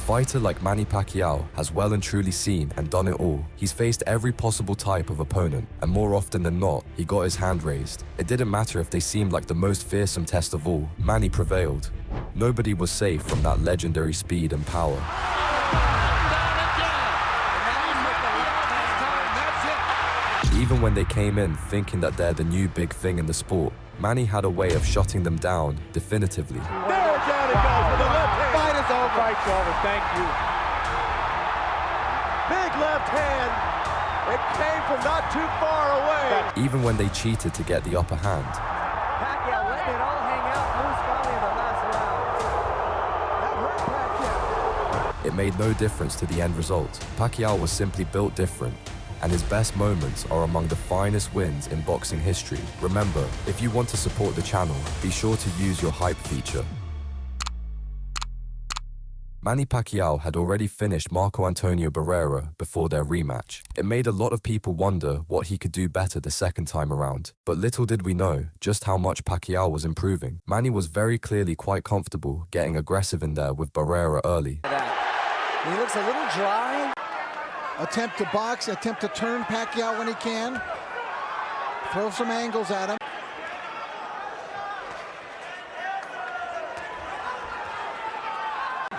fighter like Manny Pacquiao has well and truly seen and done it all. He's faced every possible type of opponent, and more often than not, he got his hand raised. It didn't matter if they seemed like the most fearsome test of all, Manny prevailed. Nobody was safe from that legendary speed and power. Even when they came in thinking that they're the new big thing in the sport, Manny had a way of shutting them down definitively. There, down it goes with the left hand. Fight is over. Fight's over. Thank you. Big left hand. It came from not too far away. Even when they cheated to get the upper hand. Pacquiao letting it all hang out loose finally in the last round. That hurt Pacquiao. It made no difference to the end result. Pacquiao was simply built different, and his best moments are among the finest wins in boxing history. Remember, if you want to support the channel, be sure to use your hype feature. Manny Pacquiao had already finished Marco Antonio Barrera before their rematch. It made a lot of people wonder what he could do better the second time around. But little did we know just how much Pacquiao was improving. Manny was very clearly quite comfortable getting aggressive in there with Barrera early. He looks a little dry. Attempt to box, attempt to turn Pacquiao when he can. Throw some angles at him.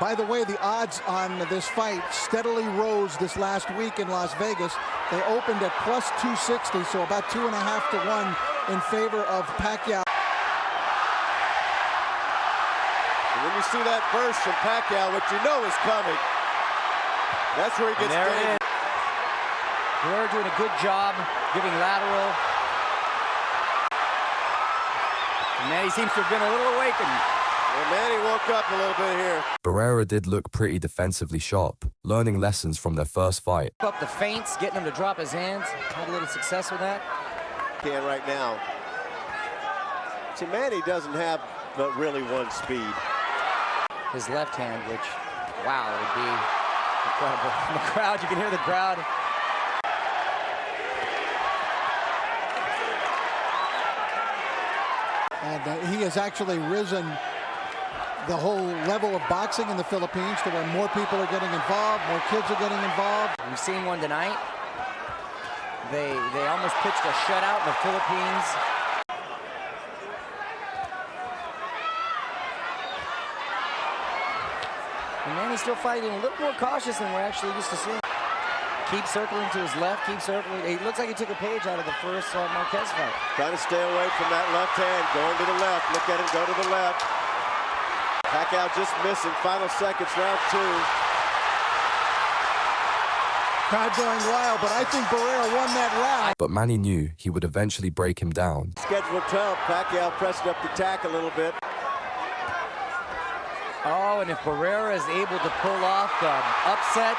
By the way, the odds on this fight steadily rose this last week in Las Vegas. They opened at plus 260, so about 2.5 to 1 in favor of Pacquiao. And when you see that burst from Pacquiao, what you know is coming, that's where he gets dangerous. Barrera doing a good job giving lateral. And Manny seems to have been a little awakened. Well, Manny woke up a little bit here. Barrera did look pretty defensively sharp, learning lessons from their first fight. Up the feints, getting him to drop his hands. Had a little success with that. Can right now. See, Manny doesn't have but really one speed. His left hand, which, wow, would be incredible. In the crowd, you can hear the crowd. And he has actually risen the whole level of boxing in the Philippines to where more people are getting involved, more kids are getting involved. We've seen one tonight. They almost pitched a shutout in the Philippines. And Manny's still fighting a little more cautious than we're actually used to seeing. Keep circling to his left, keep circling. It looks like he took a page out of the first Marquez fight. Trying to stay away from that left hand, going to the left. Look at him go to the left. Pacquiao just missing, final seconds, round 2. Crowd going wild, but I think Barrera won that round. But Manny knew he would eventually break him down. Schedule 12, Pacquiao pressing up the tack a little bit. Oh, and if Barrera is able to pull off the upset,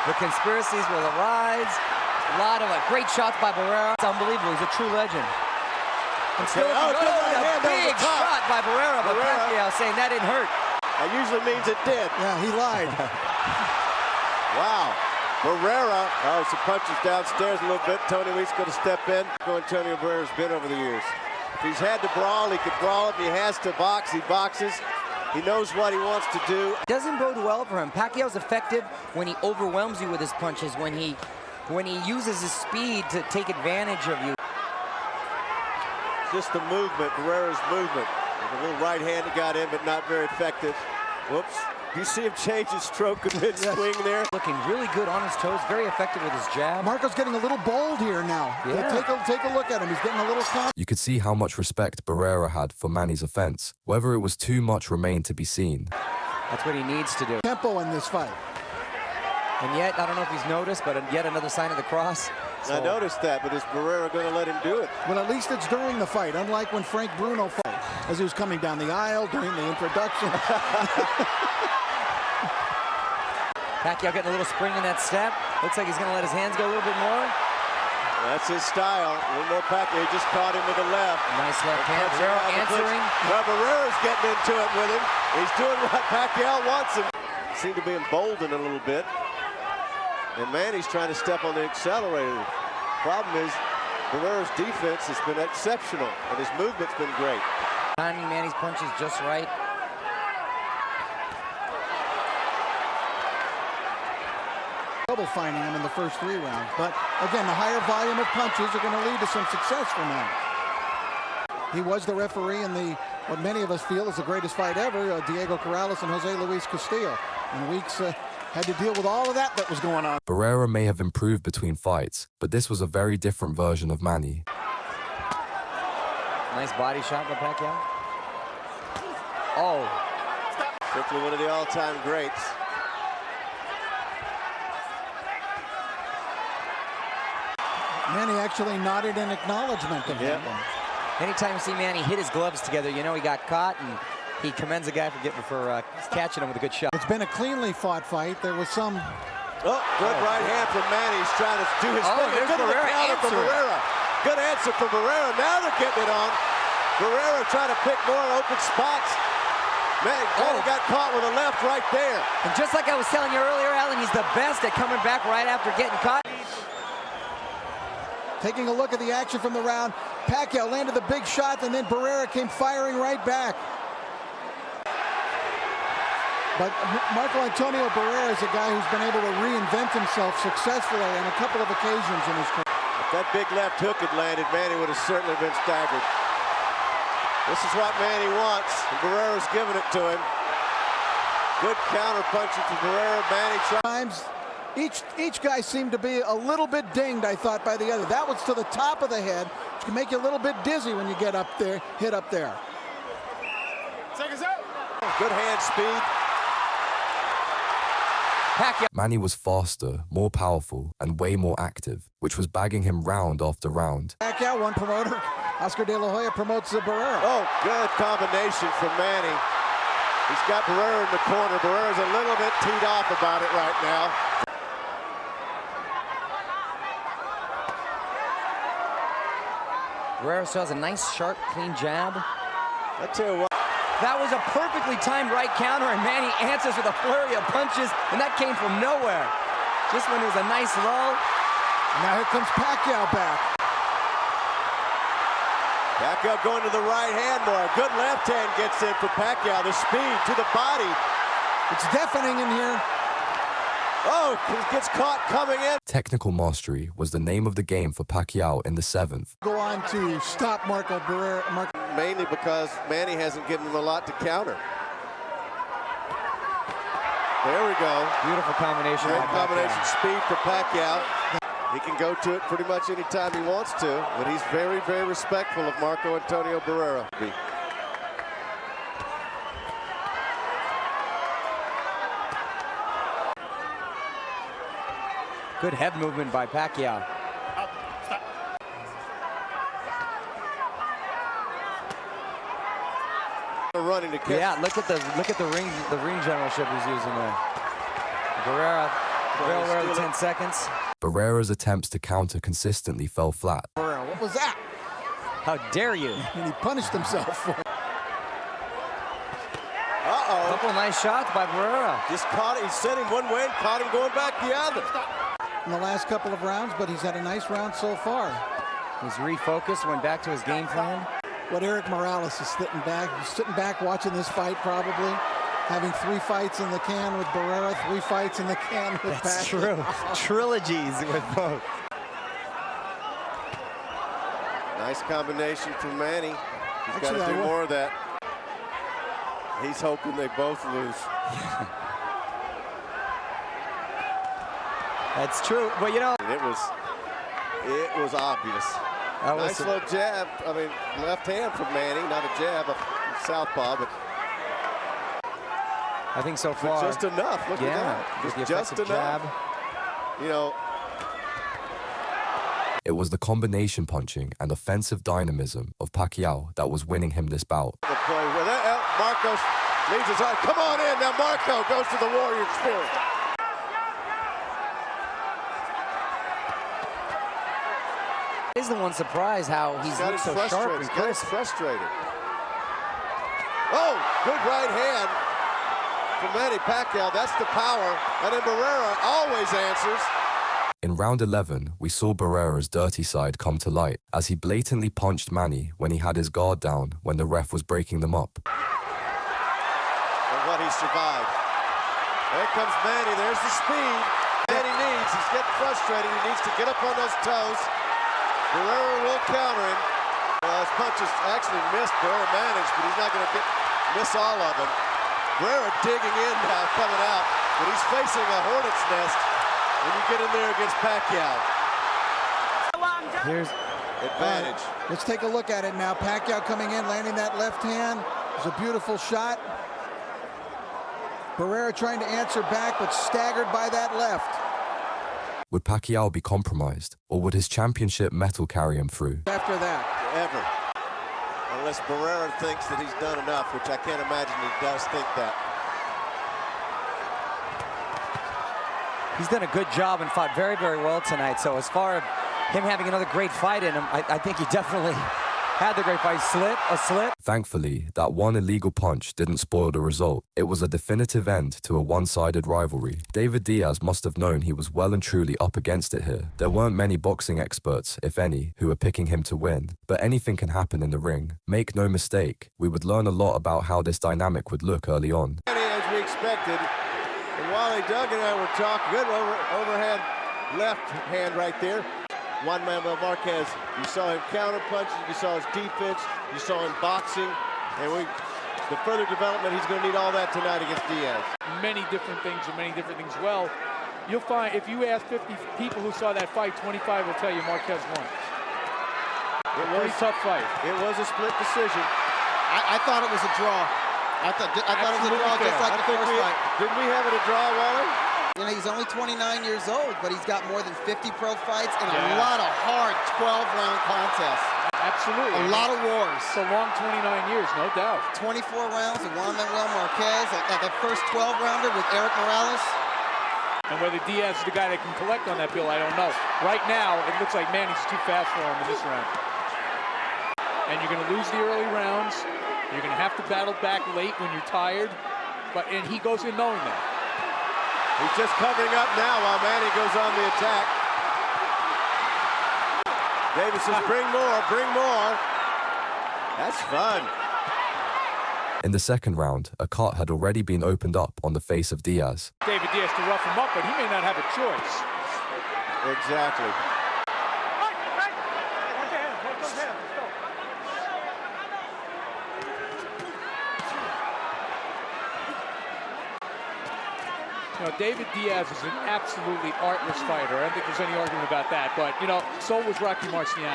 the conspiracies will arise. A lot of great shots by Barrera. It's unbelievable. He's a true legend. And still, a big shot by Barrera, but Pacquiao saying that didn't hurt. That usually means it did. Yeah, he lied. Wow. Barrera, oh, some punches downstairs a little bit. Tony Weeks going to step in. Antonio Barrera's been over the years. If he's had to brawl, he could brawl. If he has to box, he boxes. He knows what he wants to do. Doesn't bode well for him. Pacquiao's effective when he overwhelms you with his punches, when he uses his speed to take advantage of you. Just the movement, Barrera's movement. With a little right hand that got in, but not very effective. Whoops. You see him change his stroke a bit, swing there. Looking really good on his toes, very effective with his jab. Marco's getting a little bold here now. Yeah. Take a look at him. He's getting a little confident. You could see how much respect Barrera had for Manny's offense. Whether it was too much remained to be seen. That's what he needs to do. Tempo in this fight. And yet, I don't know if he's noticed, but yet another sign of the cross. So. I noticed that, but is Barrera going to let him do it? Well, at least it's during the fight, unlike when Frank Bruno fought, as he was coming down the aisle during the introduction. Pacquiao getting a little spring in that step. Looks like he's going to let his hands go a little bit more. That's his style. A little more Pacquiao. He just caught him with the left. Nice left hand. Barrera answering. Well, Barrera's getting into it with him. He's doing what Pacquiao wants him. Seemed to be emboldened a little bit. And Manny's trying to step on the accelerator. Problem is, Barrera's defense has been exceptional, and his movement's been great. Timing Manny's punches just right. trouble finding him in the first 3 rounds. But again, the higher volume of punches are going to lead to some success for him. He was the referee in what many of us feel is the greatest fight ever, Diego Corrales and Jose Luis Castillo. And Weeks had to deal with all of that was going on. Barrera may have improved between fights, but this was a very different version of Manny. Nice body shot by Pacquiao. Oh. Quickly one of the all-time greats. Manny actually nodded in acknowledgement of him. Anytime you see Manny hit his gloves together, you know he got caught, and he commends the guy for catching him with a good shot. It's been a cleanly fought fight. There was some... Oh, good right hand from Manny. He's trying to do his thing. There's Good Barrera from Barrera. Good answer from Barrera. Now they're getting it on. Barrera trying to pick more open spots. Manny got caught with a left right there. And just like I was telling you earlier, Alan, he's the best at coming back right after getting caught. Taking a look at the action from the round, Pacquiao landed the big shot, and then Barrera came firing right back. But Marco Antonio Barrera is a guy who's been able to reinvent himself successfully on a couple of occasions in his career. If that big left hook had landed, Manny would have certainly been staggered. This is what Manny wants, and Barrera's giving it to him. Good counter punching from Barrera. Manny tries. Each guy seemed to be a little bit dinged, I thought, by the other. That was to the top of the head, which can make you a little bit dizzy when you get up there, hit up there. Seconds out. Good hand speed. Pacquiao. Manny was faster, more powerful, and way more active, which was bagging him round after round. Pacquiao, one promoter. Oscar De La Hoya promotes Barrera. Oh, good combination from Manny. He's got Barrera in the corner. Barrera's a little bit teed off about it right now. Barrera still has a nice, sharp, clean jab. I tell you what. That was a perfectly timed right counter, and Manny answers with a flurry of punches, and that came from nowhere. Just when it was a nice lull. Now here comes Pacquiao back. Pacquiao going to the right hand more. Good left hand gets in for Pacquiao. The speed to the body. It's deafening in here. Oh, he gets caught coming in. Technical mastery was the name of the game for Pacquiao in the 7th. Go on to stop Marco Barrera. Mainly because Manny hasn't given him a lot to counter. There we go. Beautiful combination. Great combination. Speed for Pacquiao. He can go to it pretty much any time he wants to, but he's very, very respectful of Marco Antonio Barrera. Good head movement by Pacquiao. Running to catch. Yeah, look at the ring generalship he's using there. Barrera, well aware of the 10 seconds. Barrera's attempts to counter consistently fell flat. Barrera, what was that? How dare you? And he punished himself for it. Uh-oh. Couple nice shots by Barrera. Just caught it. He sent him one way and caught him going back the other. In the last couple of rounds, but he's had a nice round so far. He's refocused, went back to his game plan. What Eric Morales is sitting back. He's sitting back watching this fight probably. Having 3 fights in the can with Barrera, 3 fights in the can with Pacquiao. That's true. Trilogies with both. Nice combination from Manny. He's got to do more of that. He's hoping they both lose. That's true. Well, you know, it was obvious. Nice little jab. I mean, left hand from Manny, not a jab, a southpaw, but I think so far. But just enough. Look at that. Just enough. Jab. You know. It was the combination punching and offensive dynamism of Pacquiao that was winning him this bout. The play with Marcos leads his eye. Come on in. Now Marco goes to the warrior spirit. Is the one surprised how he's looked so sharp and crisp. Frustrated. Oh, good right hand from Manny Pacquiao. That's the power. And then Barrera always answers. In round 11, we saw Barrera's dirty side come to light as he blatantly punched Manny when he had his guard down when the ref was breaking them up. And what he survived. There comes Manny. There's the speed. Manny he needs. He's getting frustrated. He needs to get up on those toes. Barrera will counter him. His punches actually missed. Barrera managed, but he's not going to miss all of them. Barrera digging in now, coming out, but he's facing a hornet's nest when you get in there against Pacquiao. Here's Advantage. Let's take a look at it now. Pacquiao coming in, landing that left hand. It was a beautiful shot. Barrera trying to answer back, but staggered by that left. Would Pacquiao be compromised, or would his championship mettle carry him through? After that. Ever. Unless Barrera thinks that he's done enough, which I can't imagine he does think that. He's done a good job and fought very, very well tonight. So as far as him having another great fight in him, I think he definitely had the great fight. A slip. Thankfully, that one illegal punch didn't spoil the result. It was a definitive end to a one-sided rivalry. David Diaz must have known he was well and truly up against it here. There weren't many boxing experts, if any, who were picking him to win. But anything can happen in the ring. Make no mistake, we would learn a lot about how this dynamic would look early on. As we expected, and Wally Doug and I were talking, good overhand left hand right there. Juan Manuel Marquez, you saw him counter punches, you saw his defense, you saw him boxing, and the further development, he's going to need all that tonight against Diaz. Many different things and many different things. Well, you'll find if you ask 50 people who saw that fight, 25 will tell you Marquez won. It was a tough fight. It was a split decision. I thought it was a draw. I thought it was a draw just like the first fight. Didn't we have it a draw, Wally? You know, he's only 29 years old, but he's got more than 50 pro fights and a lot of hard 12-round contests. Absolutely. A lot of wars. It's a long 29 years, no doubt. 24 rounds with Juan Manuel Marquez at the first 12-rounder with Eric Morales. And whether Diaz is the guy that can collect on that bill, I don't know. Right now, it looks like Manny's too fast for him in this round. And you're going to lose the early rounds. You're going to have to battle back late when you're tired. And he goes in knowing that. He's just covering up now while Manny goes on the attack. Davis says, bring more, bring more. That's fun. In the second round, a cut had already been opened up on the face of Diaz. David Diaz to rough him up, but he may not have a choice. Exactly. You know, David Diaz is an absolutely artless fighter. I don't think there's any argument about that. But, you know, so was Rocky Marciano.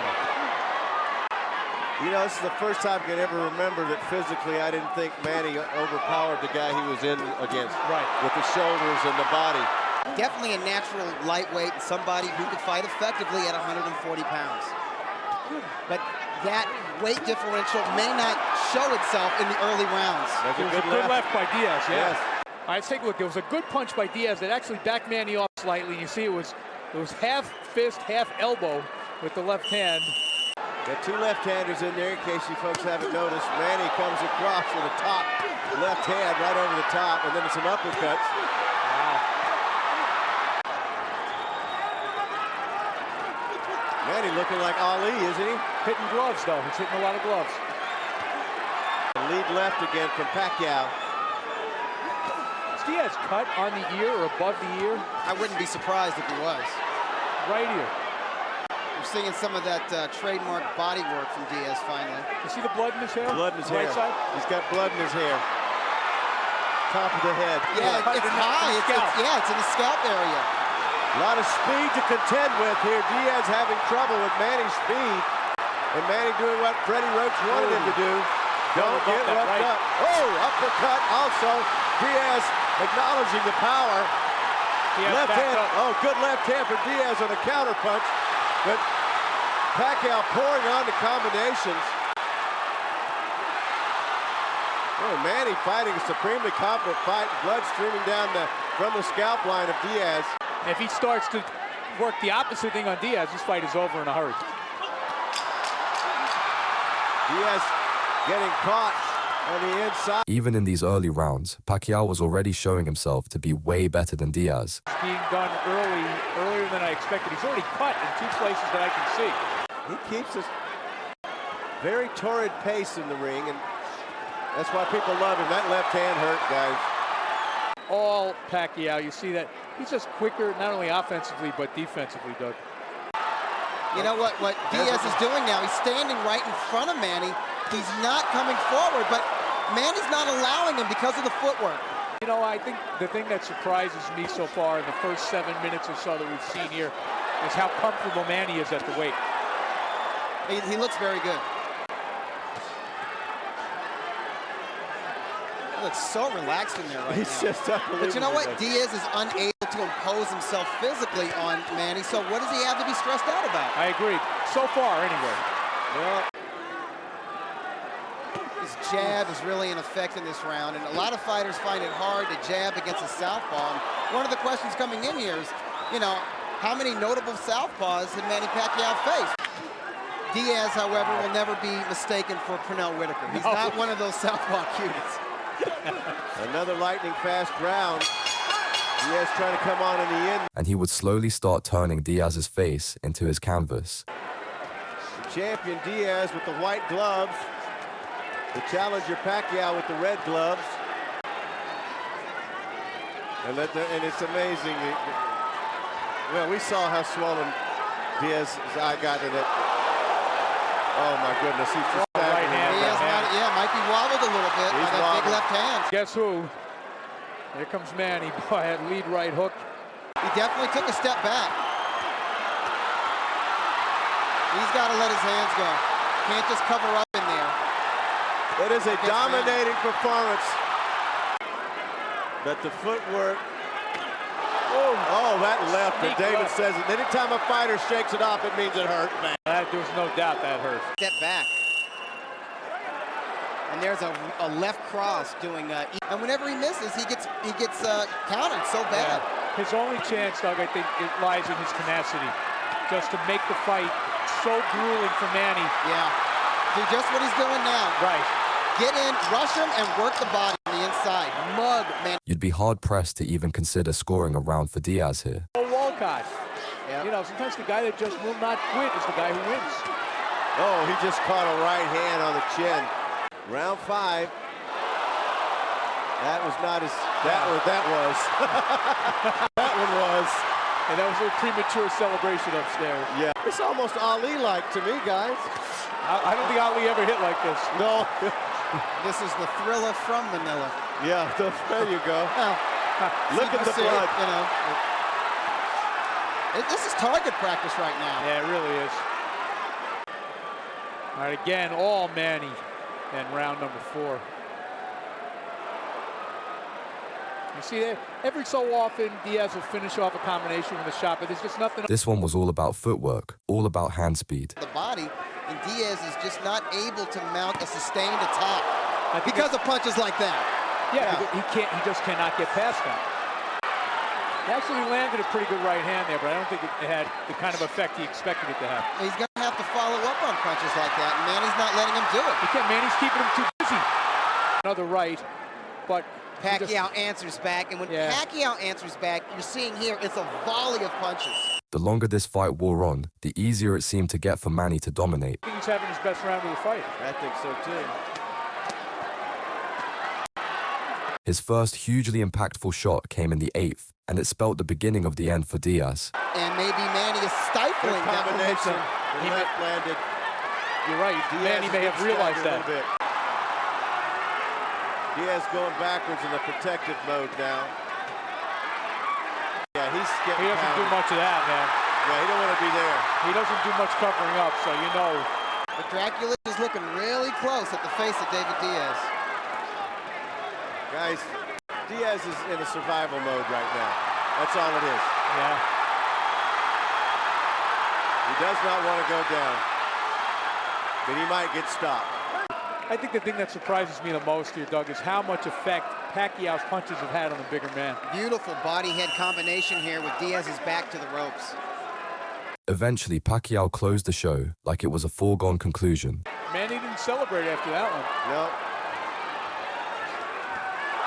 You know, this is the first time I can ever remember that physically I didn't think Manny overpowered the guy he was in against. Right. With the shoulders and the body. Definitely a natural lightweight and somebody who could fight effectively at 140 pounds. But that weight differential may not show itself in the early rounds. It was a good left by Diaz, Yes. All right, let's take a look. There was a good punch by Diaz that actually backed Manny off slightly. You see it was half fist, half elbow with the left hand. Got two left-handers in there in case you folks haven't noticed. Manny comes across with a top left hand right over the top, and then some uppercuts. Wow. Manny looking like Ali, isn't he? Hitting gloves, though. He's hitting a lot of gloves. Lead left again from Pacquiao. Diaz cut on the ear or above the ear? I wouldn't be surprised if he was. Right ear. We're seeing some of that trademark body work from Diaz finally. You see the blood in his hair? Blood in his Right hair. side? He's got blood in his hair. Top of the head. Yeah, it's high. It's in the scalp area. A lot of speed to contend with here. Diaz having trouble with Manny's speed. And Manny doing what Freddie Roach wanted him to do. Don't get roughed up. Oh, uppercut also. Diaz acknowledging the power. Left hand. Oh, good left hand for Diaz on a counter punch. But Pacquiao pouring on the combinations. Oh, Manny fighting a supremely competent fight. Blood streaming down from the scalp line of Diaz. If he starts to work the opposite thing on Diaz, this fight is over in a hurry. Diaz getting caught on the inside. Even in these early rounds, Pacquiao was already showing himself to be way better than Diaz. Being done earlier than I expected. He's already cut in two places that I can see. He keeps a very torrid pace in the ring, and that's why people love him. That left hand hurt, guys. all Pacquiao. You see that he's just quicker, not only offensively, but defensively, Doug. You know what Diaz is doing now? He's standing right in front of Manny. He's not coming forward, but Manny's not allowing him because of the footwork. You know, I think the thing that surprises me so far in the first 7 minutes or so that we've seen here is how comfortable Manny is at the weight. He looks very good. He looks so relaxed in there right He's now. just unbelievable. But you know what? Diaz is unable to impose himself physically on Manny, so what does he have to be stressed out about? I agree. So far, anyway. Well, his jab is really in effect in this round, and a lot of fighters find it hard to jab against a southpaw. And one of the questions coming in here is, you know, how many notable southpaws did Manny Pacquiao face? Diaz, however, will never be mistaken for Pernell Whitaker. He's not one of those southpaw cuties. another lightning fast round. Diaz trying to come on in the end. And he would slowly start turning Diaz's face into his canvas. The champion Diaz with the white gloves. The challenger Pacquiao with the red gloves. And it's amazing. Well, we saw how swollen Diaz's eye got in it. Oh my goodness, he's just right hand. Might be wobbled a little bit by that big left hand. Guess who? Here comes Manny. Boy, that lead right hook. He definitely took a step back. He's got to let his hands go. Can't just cover up in there. It is a dominating performance. But the footwork. Oh, that left. And David says it. Anytime a fighter shakes it off, it means it hurt, man. There's no doubt that hurt. Step back. And there's a left cross doing. And whenever he misses, he gets countered so bad. Yeah. His only chance, Doug, I think, it lies in his tenacity, just to make the fight so grueling for Manny. Yeah. Do just what he's doing now. Right. Get in, rush him, and work the body on the inside. Mug, man. You'd be hard-pressed to even consider scoring a round for Diaz here. Walcott. Yep. You know, sometimes the guy that just will not quit is the guy who wins. Oh, he just caught a right hand on the chin. Round 5. That was not as that was. That one was. And that was a premature celebration upstairs. Yeah. It's almost Ali-like to me, guys. I don't think Ali ever hit like this. No. This is the Thriller from Manila. Yeah, there you go. Well, Look at the blood. You know. This is target practice right now. Yeah, it really is. All right, again, all Manny in round number 4. You see that every so often Diaz will finish off a combination with a shot, but there's just nothing. This one was all about footwork, all about hand speed. The body, and Diaz is just not able to mount a sustained attack because of punches like that. Yeah, he can't. He just cannot get past that. He actually landed a pretty good right hand there, but I don't think it had the kind of effect he expected it to have. He's going to have to follow up on punches like that, and Manny's not letting him do it. Manny's keeping him too busy. Another right, but Pacquiao answers back, and when Pacquiao answers back, you're seeing here, it's a volley of punches. The longer this fight wore on, the easier it seemed to get for Manny to dominate. I think he's having his best round of the fight. I think so too. His first hugely impactful shot came in the 8th, and it spelled the beginning of the end for Diaz. And maybe Manny is stifling that Combination. momentum. The left landed. You're right. Manny may have realized that. Diaz going backwards in the protective mode now. Yeah, he's getting He doesn't do much of that, man. Yeah, he don't want to be there. He doesn't do much covering up, so you know. But Dracula is looking really close at the face of David Diaz. Guys, Diaz is in a survival mode right now. That's all it is. Yeah. He does not want to go down. But he might get stopped. I think the thing that surprises me the most here, Doug, is how much effect Pacquiao's punches have had on the bigger man. Beautiful body-head combination here with Diaz's back to the ropes. Eventually, Pacquiao closed the show like it was a foregone conclusion. Manny didn't celebrate after that one. No.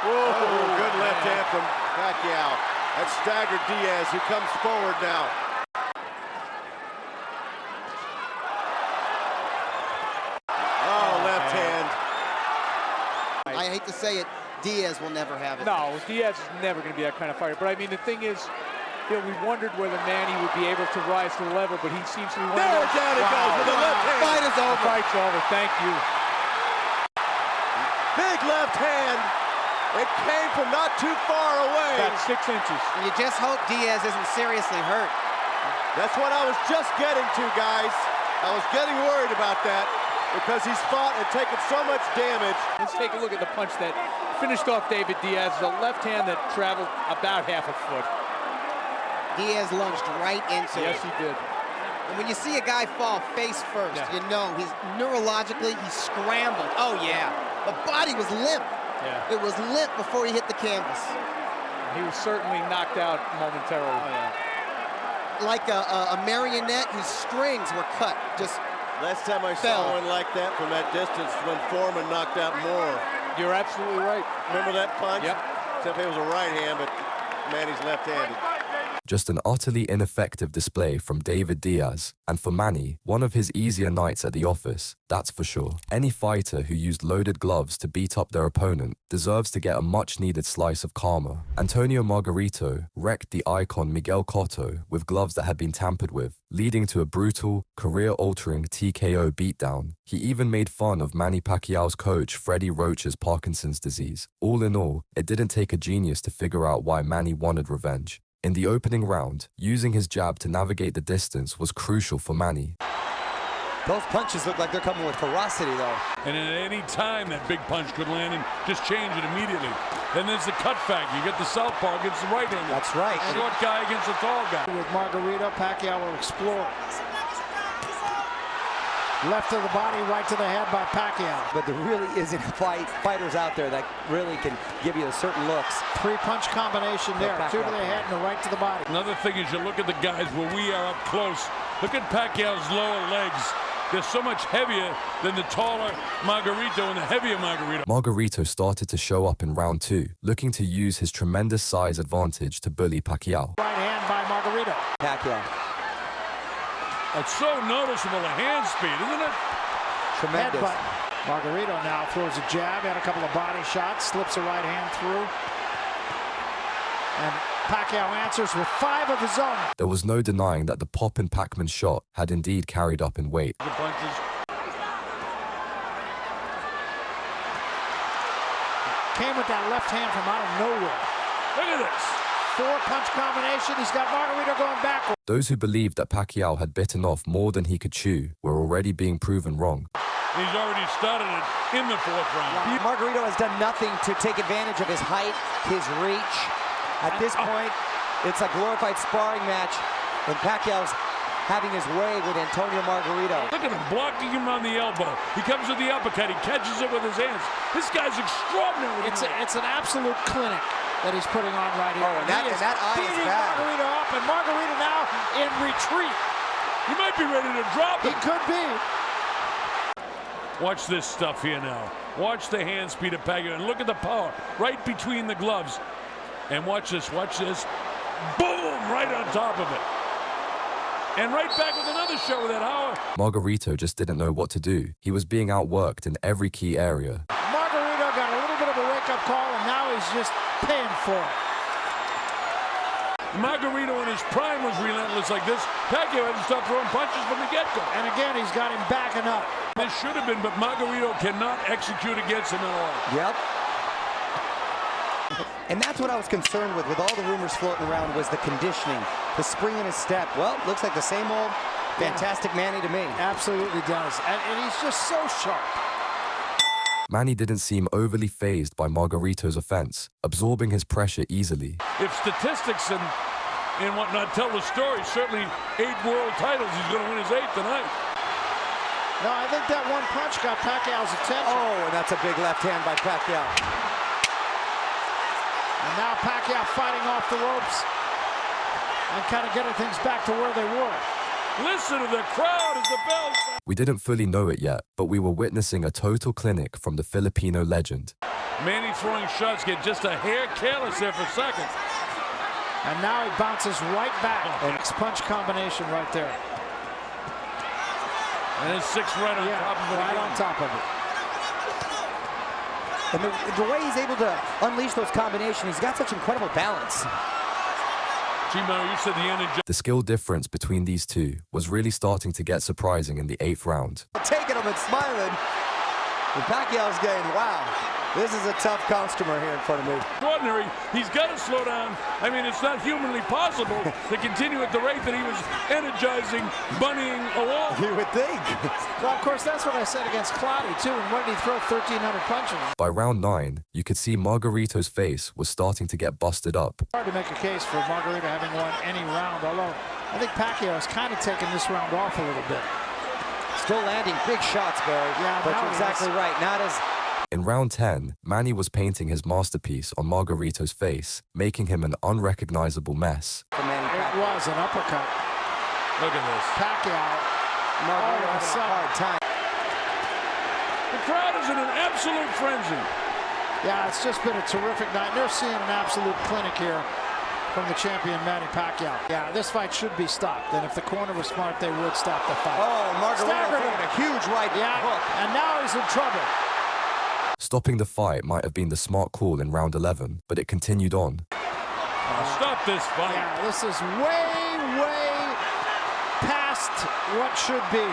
Whoa, good left hand from Pacquiao. That staggered Diaz, who comes forward now. Oh, left hand. I hate to say it, Diaz will never have it. No, Diaz is never going to be that kind of fighter. But I mean, the thing is, you know, we wondered whether Manny would be able to rise to the level, but he seems to be one of those. Down it goes with the left hand. Fight is over. Fight's over. Thank you. Big left hand. It came from not too far away. About 6 inches. And you just hope Diaz isn't seriously hurt. That's what I was just getting to, guys. I was getting worried about that because he's fought and taken so much damage. Let's take a look at the punch that finished off David Diaz. A left hand that traveled about half a foot. Diaz lunged right into it. Yes, he did. And when you see a guy fall face first, you know he's neurologically, he scrambled. Oh, yeah. The body was limp. Yeah. It was limp before he hit the canvas. He was certainly knocked out momentarily. Oh, yeah. Like a marionette whose strings were cut. Just Last time I fell. saw one like that from that distance when Foreman knocked out Moore. You're absolutely right. Remember that punch? Yep. Except it was a right hand, but Manny's left-handed. Just an utterly ineffective display from David Diaz, and for Manny, one of his easier nights at the office, that's for sure. Any fighter who used loaded gloves to beat up their opponent deserves to get a much-needed slice of karma. Antonio Margarito wrecked the icon Miguel Cotto with gloves that had been tampered with, leading to a brutal, career-altering TKO beatdown. He even made fun of Manny Pacquiao's coach Freddie Roach's Parkinson's disease. All in all, it didn't take a genius to figure out why Manny wanted revenge. In the opening round, using his jab to navigate the distance was crucial for Manny. Those punches look like they're coming with ferocity, though. And at any time, that big punch could land and just change it immediately. Then there's the cut factor. You get the southpaw against the right-hander. That's right. Short guy against the tall guy. With Margarito, Pacquiao will explore. Left to the body, right to the head by Pacquiao. But there really isn't fighters out there that really can give you certain looks. Three-punch combination there. Two to the head and a right to the body. Another thing is you look at the guys where we are up close. Look at Pacquiao's lower legs. They're so much heavier than the taller Margarito and the heavier Margarito. Margarito started to show up in round 2, looking to use his tremendous size advantage to bully Pacquiao. Right hand by Margarito. Pacquiao. It's so noticeable, the hand speed, isn't it? Tremendous. Headbutt. Margarito now throws a jab, had a couple of body shots, slips a right hand through. And Pacquiao answers with 5 of his own. There was no denying that the pop in Pacman's shot had indeed carried up in weight. The punches. Came with that left hand from out of nowhere. Look at this. 4-punch combination. He's got Margarito going backward. Those who believed that Pacquiao had bitten off more than he could chew were already being proven wrong. He's already started it in the 4th round. Margarito has done nothing to take advantage of his height, his reach. At this point, it's a glorified sparring match, and Pacquiao's having his way with Antonio Margarito. Look at him blocking him on the elbow. He comes with the uppercut. He catches it with his hands. This guy's extraordinary. It's an absolute clinic that he's putting on right here. Oh, and that eye is beating bad. Margarito up, and Margarito now in retreat. He might be ready to drop He him. could be. Watch this stuff here now. Watch the hand speed of Pacquiao, and look at the power right between the gloves. And watch this, boom, right on top of it. And right back with another shot with that power. Margarito just didn't know what to do. He was being outworked in every key area. Margarito got a little bit of a wake-up call, and now he's just paying for it. Margarito in his prime was relentless like this. Pacquiao had to stop throwing punches from the get-go. And again, he's got him backing up. This should have been, but Margarito cannot execute against him at all. Yep. And that's what I was concerned with all the rumors floating around, was the conditioning, the spring in his step. Well, looks like the same old fantastic Manny to me. Absolutely does. And he's just so sharp. Manny didn't seem overly fazed by Margarito's offense, absorbing his pressure easily. If statistics and whatnot tell the story, certainly 8 world titles, he's going to win his 8th tonight. No, I think that one punch got Pacquiao's attention. Oh, and that's a big left hand by Pacquiao. And now Pacquiao fighting off the ropes and kind of getting things back to where they were. Listen to the crowd as the bells. We didn't fully know it yet, but we were witnessing a total clinic from the Filipino legend. Manny throwing shots, get just a hair careless there for a second. And now he bounces right back. Next punch combination right there. And his 6th right on top of it. Right again. on top of it. And the way he's able to unleash those combinations, he's got such incredible balance. You said the energy. The skill difference between these two was really starting to get surprising in the 8th round. Taking him and smiling. And Pacquiao's getting, wow, this is a tough customer here in front of me. Extraordinary. He's got to slow down. I mean, it's not humanly possible to continue at the rate that he was energizing, bunnying along. You would think. Well, of course, that's what I said against Cloudy, too. And when did he throw 1,300 punches? By round 9, you could see Margarito's face was starting to get busted up. Hard to make a case for Margarito having won any round, although I think Pacquiao has kind of taken this round off a little bit. Still landing big shots, Barry. Yeah, but you're exactly right. Not as... In round 10, Manny was painting his masterpiece on Margarito's face, making him an unrecognizable mess. It was an uppercut. Look at this. Pacquiao. Margarito having a hard time. The crowd is in an absolute frenzy. Yeah, it's just been a terrific night. They're seeing an absolute clinic here from the champion, Manny Pacquiao. Yeah, this fight should be stopped, and if the corner was smart, they would stop the fight. Oh, Margarito throwing a huge right hook. And now he's in trouble. Stopping the fight might have been the smart call in round 11, but it continued on. Stop this fight. Yeah, this is way past what should be.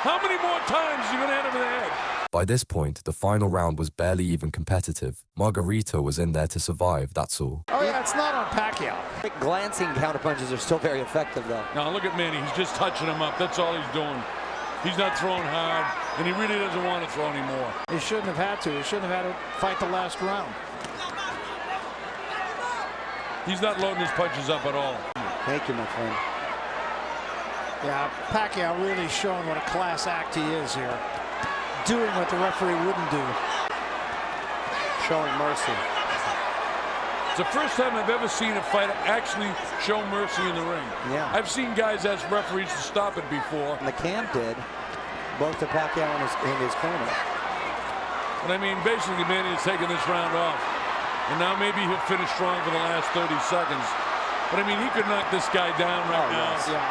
How many more times are you going to hit him in the head? By this point, the final round was barely even competitive. Margarito was in there to survive, that's all. Oh yeah, it's not on Pacquiao. Glancing counterpunches are still very effective, though. Now look at Manny. He's just touching him up. That's all he's doing. He's not throwing hard, and he really doesn't want to throw anymore. He shouldn't have had to. He shouldn't have had to fight the last round. He's not loading his punches up at all. Thank you, my friend. Yeah, Pacquiao really showing what a class act he is here. Doing what the referee wouldn't do. Showing mercy. It's the first time I've ever seen a fighter actually show mercy in the ring. Yeah. I've seen guys ask referees to stop it before. And the camp did, both to Pacquiao in his corner. But I mean, basically, Manny is taking this round off. And now maybe he'll finish strong for the last 30 seconds. But I mean, he could knock this guy down right now. Yes. Yeah.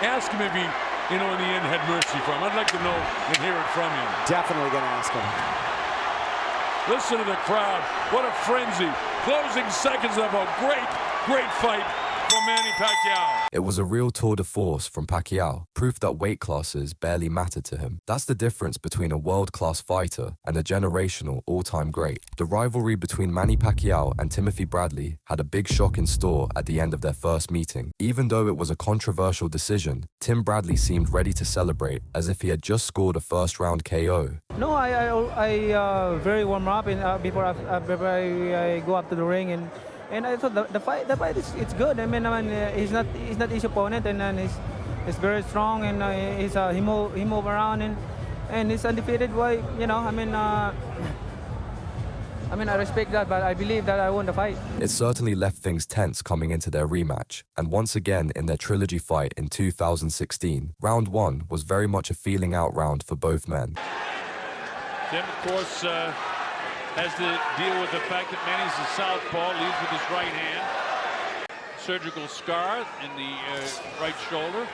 Ask him if he, in the end, had mercy for him. I'd like to know and hear it from him. Definitely going to ask him. Listen to the crowd. What a frenzy. Closing seconds of a great fight for Manny Pacquiao. It was a real tour de force from Pacquiao, proof that weight classes barely mattered to him. That's the difference between a world-class fighter and a generational all-time great. The rivalry between Manny Pacquiao and Timothy Bradley had a big shock in store at the end of their first meeting. Even though it was a controversial decision, Tim Bradley seemed ready to celebrate as if he had just scored a first-round KO. No, I very warm up before I go up to the ring, and I thought the fight it's good. I mean he's not his opponent, and he's very strong, and he move around, and he's undefeated. Why, I respect that, but I believe that I won the fight. It certainly left things tense coming into their rematch, and once again in their Trilogy fight in 2016, round 1 was very much a feeling out round for both men. Tim, of course, has to deal with the fact that Manny's a southpaw, leads with his right hand. Surgical scar in the right shoulder.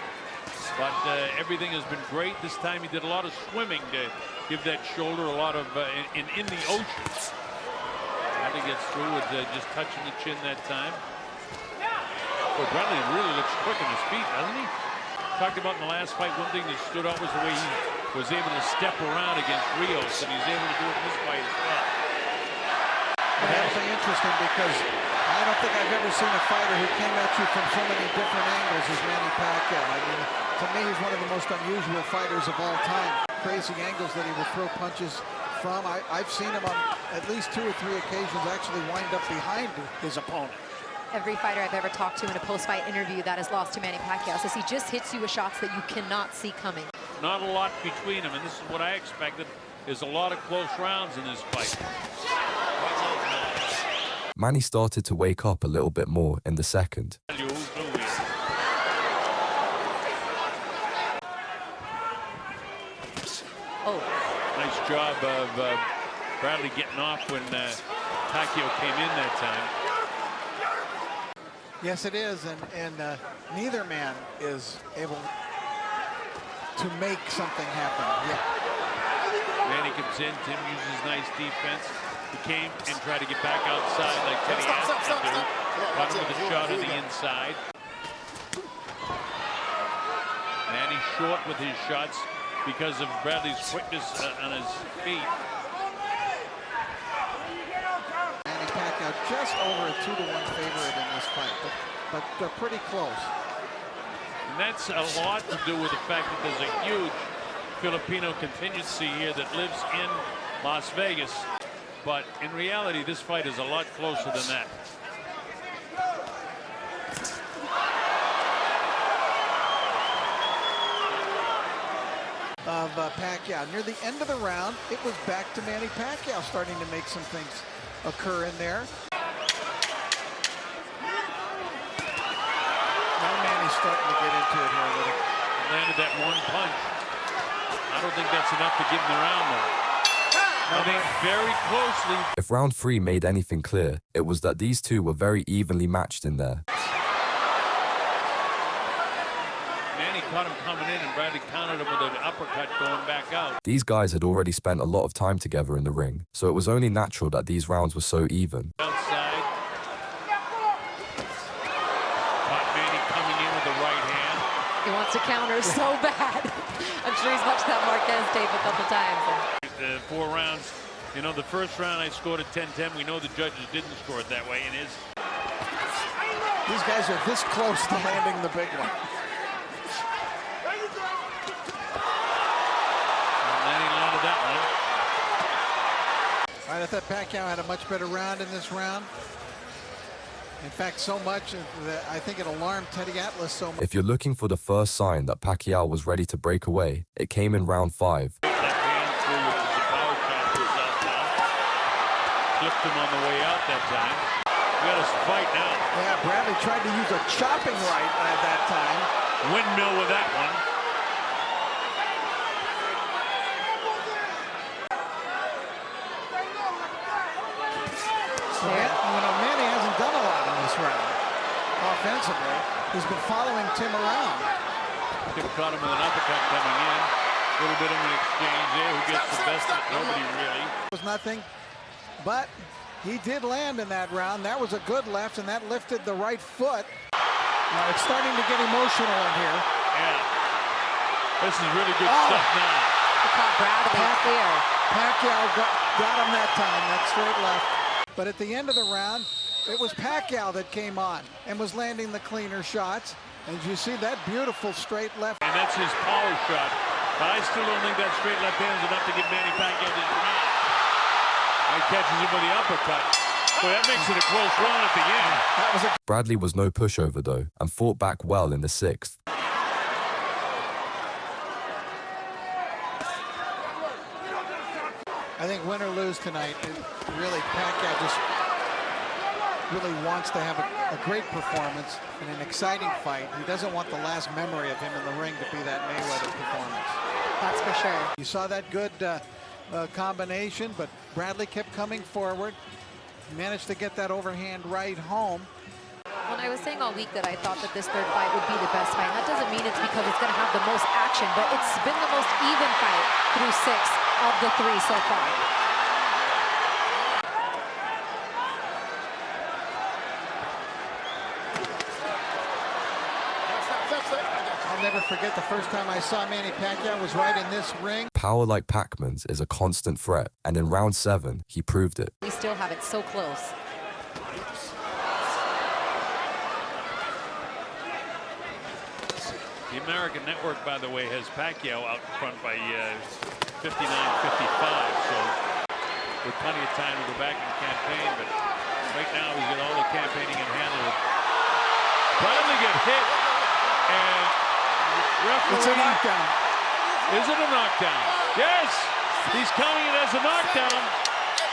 But everything has been great. This time he did a lot of swimming to give that shoulder a lot of in the ocean. Bradley gets through with just touching the chin that time. Boy, Bradley really looks quick on his feet, doesn't he? Talked about in the last fight, one thing that stood out was the way he was able to step around against Rios, and he's able to do it in this fight as well. That's interesting because I don't think I've ever seen a fighter who came at you from so many different angles as Manny Pacquiao. I mean, to me, he's one of the most unusual fighters of all time. Crazy angles that he will throw punches from. I've seen him on at least 2 or 3 occasions actually wind up behind his opponent. Every fighter I've ever talked to in a post-fight interview that has lost to Manny Pacquiao says he just hits you with shots that you cannot see coming. Not a lot between them, and this is what I expected, is a lot of close rounds in this fight. Manny started to wake up a little bit more in the second. Oh. Nice job of Bradley getting off when Pacquiao came in that time. Yes, it is, and neither man is able to make something happen. Yeah. Manny comes in, Tim uses nice defense. He came and tried to get back outside like Teddy asked him to do. Caught him with a shot on the inside. Manny short with his shots because of Bradley's quickness on his feet. Manny Pacquiao just over a 2-to-1 favorite in this fight, but they're pretty close. And that's a lot to do with the fact that there's a huge Filipino contingency here that lives in Las Vegas. But in reality, this fight is a lot closer than that. Of Pacquiao. Near the end of the round, it was back to Manny Pacquiao starting to make some things occur in there. Now Manny's starting to get into it here a little. Landed that one punch. I don't think that's enough to give him the round, though. I think very closely. If round 3 made anything clear, it was that these two were very evenly matched in there. Manny caught him coming in, and Bradley countered him with an uppercut going back out. These guys had already spent a lot of time together in the ring, so it was only natural that these rounds were so even. Outside. Caught Manny coming in with the right hand. He wants to counter so bad. I'm sure he's watched that Marquez tape a couple times. 4 rounds. You know, the first round I scored at 10-10. We know the judges didn't score it that way, and These guys are this close to landing the big one. And then he landed that one. All right, I thought Pacquiao had a much better round in this round. In fact, so much that I think it alarmed Teddy Atlas so much. If you're looking for the first sign that Pacquiao was ready to break away, it came in round 5. Flipped him on the way out that time. We got us to fight now. Yeah, Bradley tried to use a chopping right at that time. Windmill with that one. So, Manny hasn't done a lot in this round. Offensively, he's been following Tim around. Tim caught him with an uppercut coming in. A little bit of an exchange there. Who gets the best of it? Nobody really. It was nothing. But he did land in that round. That was a good left, and that lifted the right foot. It's starting to get emotional in here. Yeah. This is really good stuff now. He caught Bradley clear. Pacquiao got him that time, that straight left. But at the end of the round, it was Pacquiao that came on and was landing the cleaner shots. And you see that beautiful straight left. And that's his power shot. But I still don't think that straight left hand is enough to give Manny Pacquiao this round. He catches him with the uppercut. So that makes it a close round at the end. Bradley was no pushover though, and fought back well in the 6th. I think win or lose tonight, Pacquiao just really wants to have a great performance and an exciting fight. He doesn't want the last memory of him in the ring to be that Mayweather performance. That's for sure. You saw that good combination, but Bradley kept coming forward. Managed to get that overhand right home. When I was saying all week that I thought that this third fight would be the best fight, that doesn't mean it's because it's going to have the most action, but it's been the most even fight through 6 of the 3 so far. I'll never forget the first time I saw Manny Pacquiao was right in this ring. Power like Pacman's is a constant threat, and in round 7, he proved it. We still have it so close. The American Network, by the way, has Pacquiao out front by 59-55, so with plenty of time to go back and campaign, but right now he's got all the campaigning in hand. Bradley get hit, and referee... It's a knockdown. Is it a knockdown? Yes! He's counting it as a knockdown.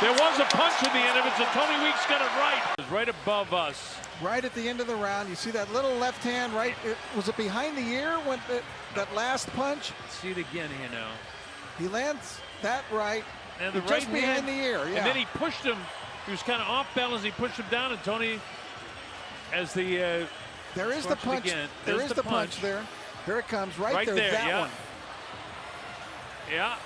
There was a punch in the end of it, so Tony Weeks got it right. It was right above us. Right at the end of the round, you see that little left hand right. Was it behind the ear when that last punch? See it again here now. He lands that right. And the just right behind hand, the ear. Yeah. And then he pushed him. He was kind of off balance. He pushed him down, and Tony, as the there is the punch. Again, there is the punch there. Here it comes right there. That yeah. one. Yeah.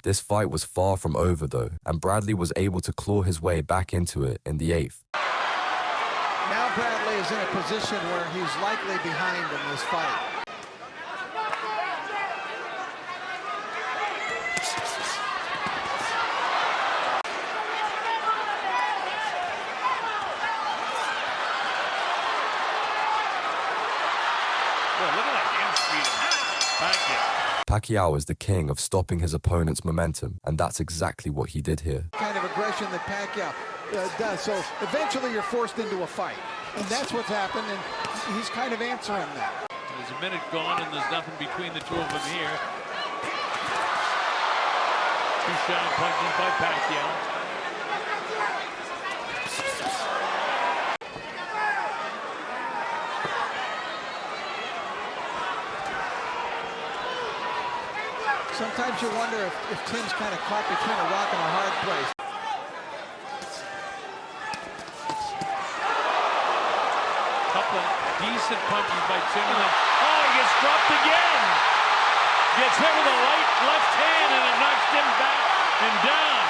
This fight was far from over though, and Bradley was able to claw his way back into it in the 8th. Now Bradley is in a position where he's likely behind in this fight. Pacquiao is the king of stopping his opponent's momentum, and that's exactly what he did here. Kind of aggression that Pacquiao does. So eventually you're forced into a fight. And that's what's happened, and he's kind of answering that. There's a minute gone, and there's nothing between the two of them here. 2 sharp punches by Pacquiao. Sometimes you wonder if Tim's kind of caught between a rock and a hard place. Couple of decent punches by Tim, and then, oh, he gets dropped again. Gets hit with a left hand, and it knocks Tim back and down.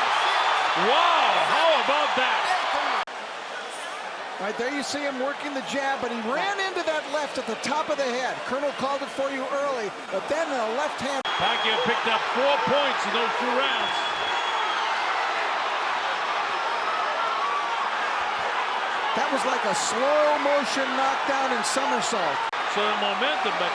Wow, how about that? Right there you see him working the jab, but he ran into that left at the top of the head. Colonel called it for you early, but then a left hand. Pacquiao picked up 4 points in those 2 rounds. That was like a slow motion knockdown and somersault. So the momentum, but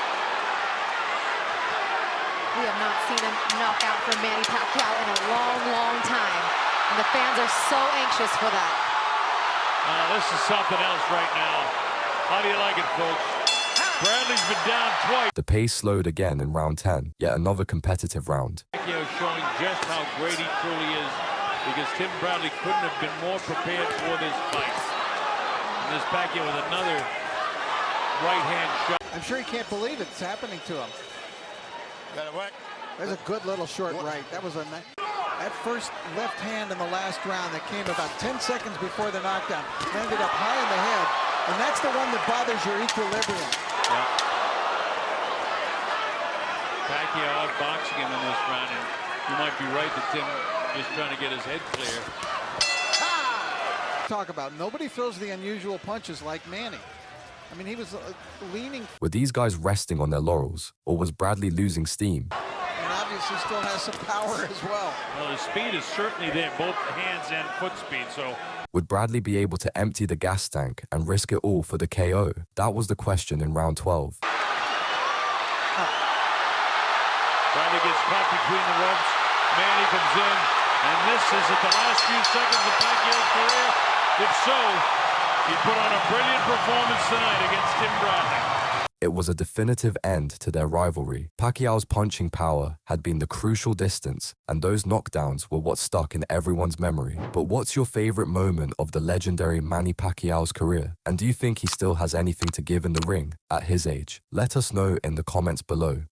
We have not seen a knockout from Manny Pacquiao in a long, long time. And the fans are so anxious for that. this is something else right now. How do you like it, folks? Bradley's been down twice. The pace slowed again in round 10, yet another competitive round. Pacquiao showing just how great he truly is, because Tim Bradley couldn't have been more prepared for this fight. And this Pacquiao with another right-hand shot. I'm sure he can't believe it's happening to him. There's a good little short right. That was that first left hand in the last round that came about 10 seconds before the knockdown. Landed up high in the head, and that's the one that bothers your equilibrium. Yeah. Pacquiao outboxing him in this round, and you might be right that Tim just trying to get his head clear. Talk about nobody throws the unusual punches like Manny. I mean, he was leaning. Were these guys resting on their laurels, or was Bradley losing steam? And obviously still has some power as well. Well, the speed is certainly there, both hands and foot speed, so. Would Bradley be able to empty the gas tank and risk it all for the KO? That was the question in round 12. Bradley gets caught between the ropes. Manny comes in, and this is at the last few seconds of Pacquiao's career. If so, he put on a brilliant performance tonight against Tim Bradley. It was a definitive end to their rivalry. Pacquiao's punching power had been the crucial distance, and those knockdowns were what stuck in everyone's memory. But what's your favorite moment of the legendary Manny Pacquiao's career? And do you think he still has anything to give in the ring at his age? Let us know in the comments below.